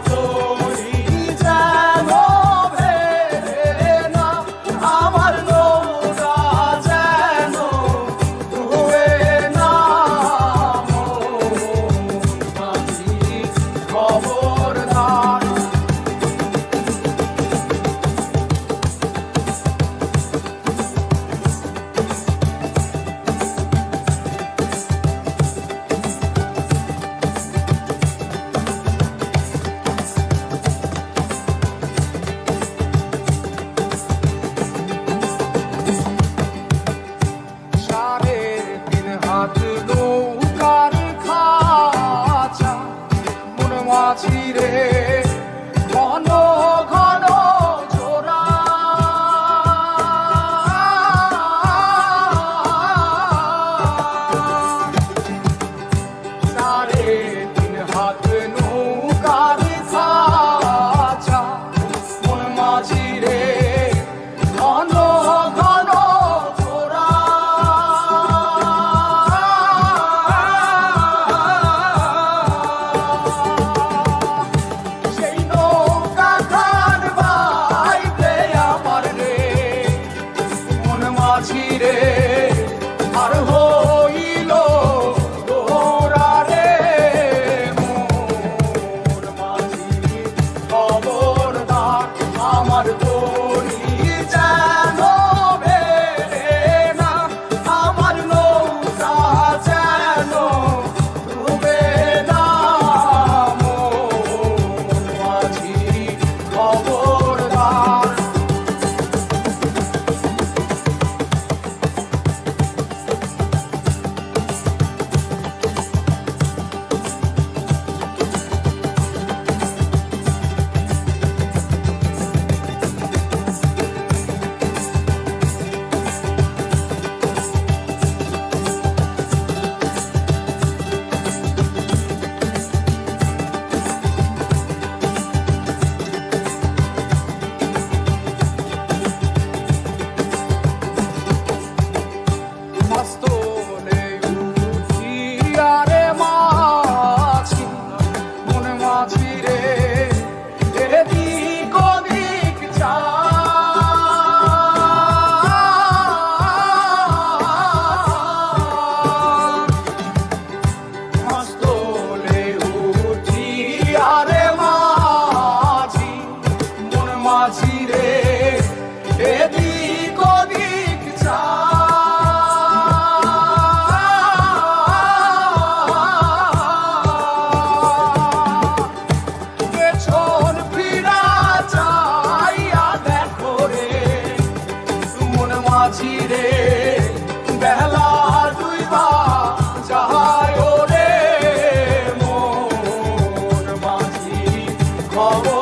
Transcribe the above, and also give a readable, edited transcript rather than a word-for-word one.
তরি যেন ভেড়ে না, আমার নৌকা যেন ডুবে না। মাঝি খবরদার। নৌকার খাঁচা মন মাঝি রে, ঘন ঘন জোড়া। সাড়ে তিন হাত নৌকার খাঁচা মন মাঝি রে, ঘন ঘন জোড়া। রে আর হইল তোরা রে, মোর মাঝি খবরদার। আমার তরি যেন ভেড়ে না, আমার নৌকা যেন ডুবে না। মোর মাঝি খবরদার। মস্তলে উঠিয়া রে মাঝি, মন মাঝি রে, এদিক ওদিক মস্তলে উঠিয়া রে মাঝি, মন মাঝি রে, এদিক ওদিক পেছন ফিরা চাইয়া দেখো রে, মন মাঝি রে, বেলা ডুইবা যায় রে। মোর মাঝি খবর